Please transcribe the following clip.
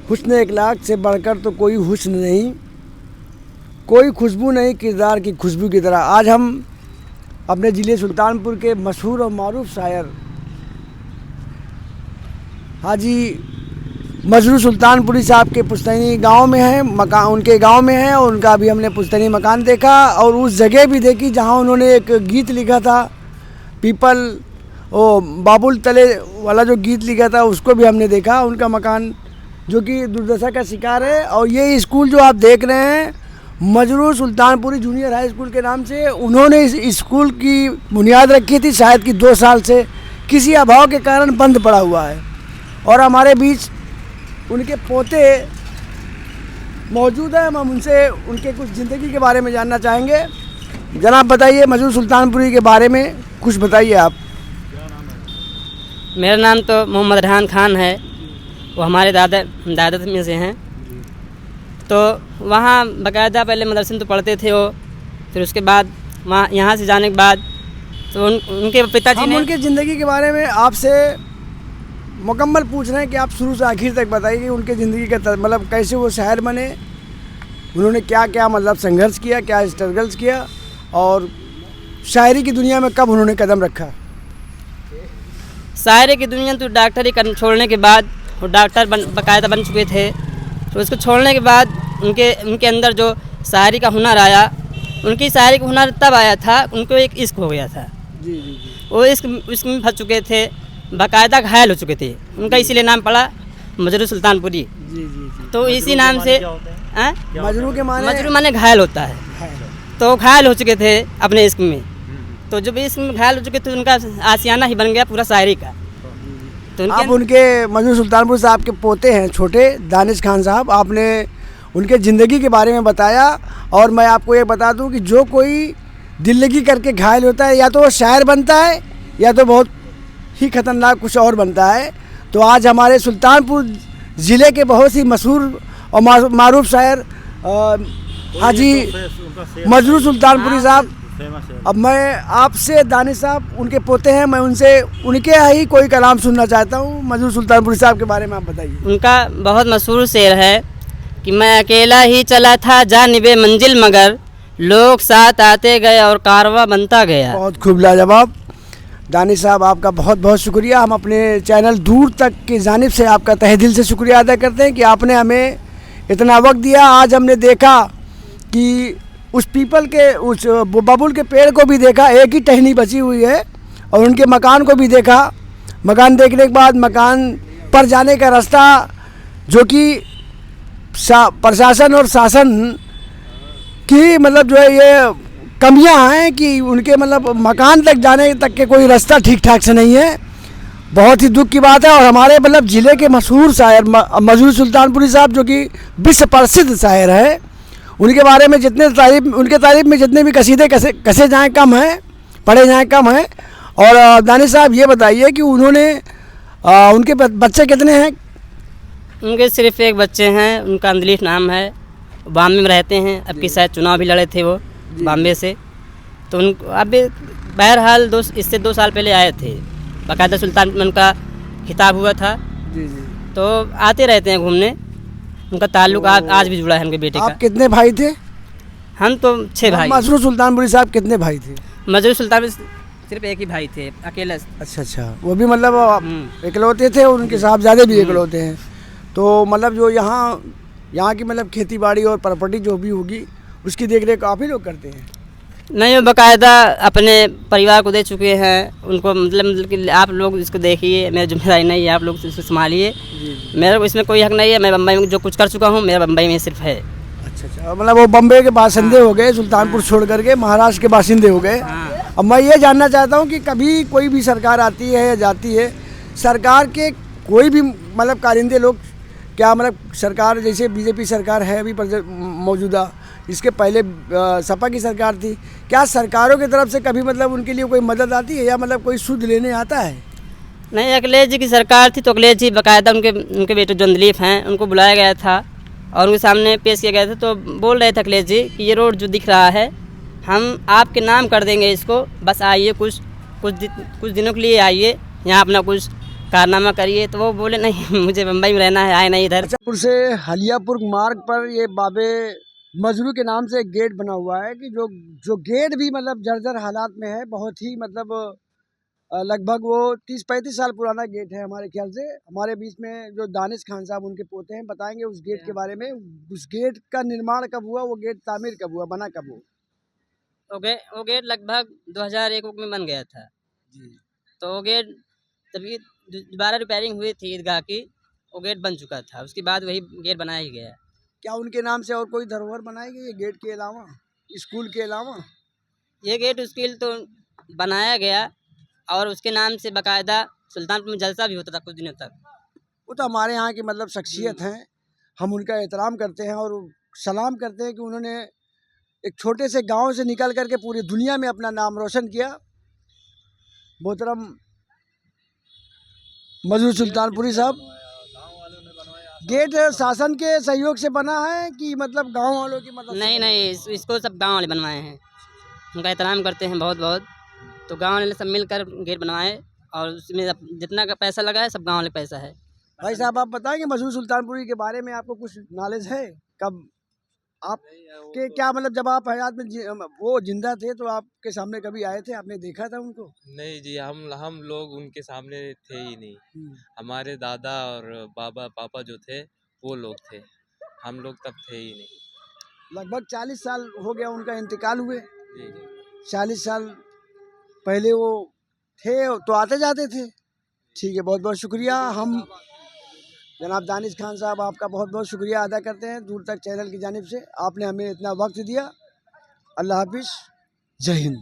हुस्न इखलाक से बढ़कर तो कोई हुस्न नहीं, कोई खुशबू नहीं किरदार की खुशबू की तरह। आज हम अपने ज़िले सुल्तानपुर के मशहूर और मारूफ शायर हाजी मजरू सुल्तानपुरी साहब के पुश्तैनी गांव में हैं, मकान उनके गांव में है, और उनका भी हमने पुश्तैनी मकान देखा और उस जगह भी देखी जहां उन्होंने एक गीत लिखा था, पीपल ओ बाबुल तले वाला जो गीत लिखा था उसको भी हमने देखा। उनका मकान जो कि दुर्दशा का शिकार है। और ये स्कूल जो आप देख रहे हैं Majrooh Sultanpuri junior high school के नाम से उन्होंने इस स्कूल की बुनियाद रखी थी, शायद कि 2 साल से किसी अभाव के कारण बंद पड़ा हुआ है। और हमारे बीच उनके पोते मौजूद हैं, हम उनसे उनके कुछ ज़िंदगी के बारे में जानना चाहेंगे। जनाब बताइए मजरू सुल्तानपुरी के बारे में कुछ बताइए आप। मेरा नाम तो मोहम्मद रेहान खान है, वो हमारे दादा में से हैं। तो वहाँ बाकायदा पहले मदरसे में तो पढ़ते थे वो, फिर उसके बाद वहाँ यहाँ से जाने के बाद तो उनके पिताजी ने उनके ज़िंदगी के बारे में आपसे मुकम्मल पूछ रहे हैं कि आप शुरू से आखिर तक बताइए कि उनके ज़िंदगी का मतलब कैसे वो शायर बने, उन्होंने क्या क्या मतलब संघर्ष किया, क्या स्ट्रगल्स किया, और शायरी की दुनिया में कब उन्होंने कदम रखा। शायरी की दुनिया तो डॉक्टरी छोड़ने के बाद वो डॉक्टर बाकायदा बन चुके थे। तो उसको छोड़ने के बाद उनके अंदर जो शायरी का हुनर आया, उनकी शायरी का हुनर तब आया था उनको एक इश्क हो गया था। जी जी जी। वो इश्क में फंस चुके थे, बाकायदा घायल हो चुके थे, उनका इसीलिए नाम पड़ा मजरू सुल्तानपुरी। जी जी जी। तो इसी नाम से मजरू माने घायल होता है। तो घायल हो चुके थे अपने इश्क में। तो जब इश्क में घायल हो चुके थे उनका आशियाना ही बन गया पूरा शायरी का। तो आप उनके मजरू सुल्तानपुर साहब के पोते हैं छोटे दानिश खान साहब, आपने उनके ज़िंदगी के बारे में बताया। और मैं आपको ये बता दूं कि जो कोई दिल लगी करके घायल होता है या तो वो शायर बनता है या तो बहुत ही ख़तरनाक कुछ और बनता है। तो आज हमारे सुल्तानपुर ज़िले के बहुत ही मशहूर और मारूफ शायर हाजी मजरू सुल्तानपुरी साहब, अब मैं आपसे दानिश साहब उनके पोते हैं, मैं उनसे उनके ही कोई कलाम सुनना चाहता हूँ। मजरू सुल्तानपुरी साहब के बारे में आप बताइए। उनका बहुत मशहूर शेर है कि मैं अकेला ही चला था जानिबे मंजिल, मगर लोग साथ आते गए और कारवा बनता गया। बहुत खूब, लाजवाब। दानिश साहब आपका बहुत बहुत शुक्रिया। हम अपने चैनल दूर तक की जानिब से आपका तहे दिल से शुक्रिया अदा करते हैं कि आपने हमें इतना वक्त दिया। आज हमने देखा कि उस पीपल के उस बबुल के पेड़ को भी देखा, एक ही टहनी बची हुई है, और उनके मकान को भी देखा। मकान देखने के बाद मकान पर जाने का रास्ता जो कि प्रशासन और शासन की मतलब जो है ये कमियां हैं कि उनके मतलब मकान तक जाने तक के कोई रास्ता ठीक ठाक से नहीं है। बहुत ही दुख की बात है। और हमारे मतलब ज़िले के मशहूर शायर मजरू सुल्तानपुरी साहब जो कि विश्व प्रसिद्ध शायर है, उनके बारे में जितने उनके तारीफ में जितने भी कसीदे कसे जाएँ कम हैं, पढ़े जाएँ कम हैं। और दानिश साहब ये बताइए कि उन्होंने उनके बच्चे कितने हैं। उनके सिर्फ एक बच्चे हैं, उनका अंदलीफ नाम है, बॉम्बे में रहते हैं। अब की शायद चुनाव भी लड़े थे वो बॉम्बे से। तो उन अभी बहरहाल इससे 2 साल पहले आए थे, बाकायदा सुल्तान उनका खिताब हुआ था। जी जी। तो आते रहते हैं घूमने, उनका ताल्लुक आज भी जुड़ा है उनके बेटे का। आप कितने भाई थे। हम तो 6 भाई। मजरू सुल्तानपुरी साहब कितने भाई थे। मजरू सुल्तान सिर्फ एक ही भाई थे, अकेला। अच्छा, वो भी मतलब इकलौते थे, और उनके साहबजादे भी इकलौते हैं। तो मतलब जो यहाँ की मतलब खेती बाड़ी और प्रॉपर्टी जो भी होगी उसकी देख रेख आप ही लोग करते हैं। नहीं, वो बाकायदा अपने परिवार को दे चुके हैं उनको, मतलब कि आप लोग इसको देखिए, मेरी जिम्मेदारी नहीं है, आप लोग इसको संभालिए, मेरा इसमें कोई हक नहीं है। मैं बम्बई में जो कुछ कर चुका हूँ मेरा बम्बई में सिर्फ है। अच्छा, मतलब वो बम्बई के बाशिंदे हो गए, सुल्तानपुर छोड़ करके महाराष्ट्र के बाशिंदे हो गए। अब मैं ये जानना चाहता हूँ कि कभी कोई भी सरकार आती है या जाती है, सरकार के कोई भी मतलब कारिंदे लोग क्या मतलब सरकार जैसे बीजेपी सरकार है अभी मौजूदा, इसके पहले सपा की सरकार थी, क्या सरकारों की तरफ से कभी मतलब उनके लिए कोई मदद आती है या मतलब कोई सुध लेने आता है। नहीं, अखिलेश जी की सरकार थी तो अखिलेश जी बाकायदा उनके बेटे जो अंदलीफ हैं उनको बुलाया गया था और उनके सामने पेश किया गया था। तो बोल रहे थे अखिलेश जी कि ये रोड जो दिख रहा है हम आपके नाम कर देंगे इसको, बस आइए कुछ दिनों के लिए आइए, यहाँ अपना कुछ कारनामा करिए, तो वो बोले नहीं मुझे मुंबई में रहना है, आए नहीं इधर। अच्छा, से हलियापुर मार्ग पर ये बाबे मजरू के नाम से एक गेट बना हुआ है कि जो जो गेट भी मतलब जर्जर हालात में है, बहुत ही मतलब लगभग वो 30-35 साल पुराना गेट है हमारे ख्याल से। हमारे बीच में जो दानिश खान साहब उनके पोते हैं, बताएंगे उस गेट के बारे में। उस गेट का निर्माण कब हुआ, वो गेट तामीर कब हुआ, बना कब हुआ? वो गेट लगभग 2001 में बन गया था। जी। तो वो गेट तभी दोबारा रिपेयरिंग हुई थी ईदगाह की, वो गेट बन चुका था, उसके बाद वही गेट बनाया ही गया। क्या उनके नाम से और कोई धरोहर बनाई गई है गेट के अलावा, स्कूल के अलावा? ये गेट उसके लिए तो बनाया गया, और उसके नाम से बाकायदा सुल्तानपुर में जलसा भी होता था कुछ दिनों तक। वो तो हमारे यहाँ की मतलब शख्सियत हैं, हम उनका एहतराम करते हैं और सलाम करते हैं कि उन्होंने एक छोटे से गांव से निकल करके पूरी दुनिया में अपना नाम रोशन किया। मोहतरम मजरू सुल्तानपुरी साहब, गेट शासन के सहयोग से बना है कि मतलब गांव वालों की मदद से नहीं बना? नहीं, इसको सब गांव वाले बनवाए हैं, उनका एहतराम करते हैं बहुत बहुत। तो गांव वाले सब मिलकर गेट बनवाए, और उसमें जितना का पैसा लगा है सब गांव वाले पैसा है। भाई साहब, आप बताएंगे मजरू सुल्तानपुरी के बारे में आपको कुछ नॉलेज है? कब आपके क्या मतलब जब आप हयात में वो जिंदा थे तो आपके सामने कभी आए थे, आपने देखा था उनको? नहीं जी, हम लोग उनके सामने थे ही नहीं। हमारे दादा और बाबा पापा जो थे वो लोग थे, हम लोग तब थे ही नहीं। लगभग 40 साल हो गया उनका इंतकाल हुए। जी। 40 साल पहले वो थे तो आते जाते थे। ठीक है, बहुत बहुत शुक्रिया। हम जनाब दानिश खान साहब, आपका बहुत बहुत शुक्रिया अदा करते हैं दूर तक चैनल की जानिब से, आपने हमें इतना वक्त दिया। अल्लाह हाफिज़, जय हिंद।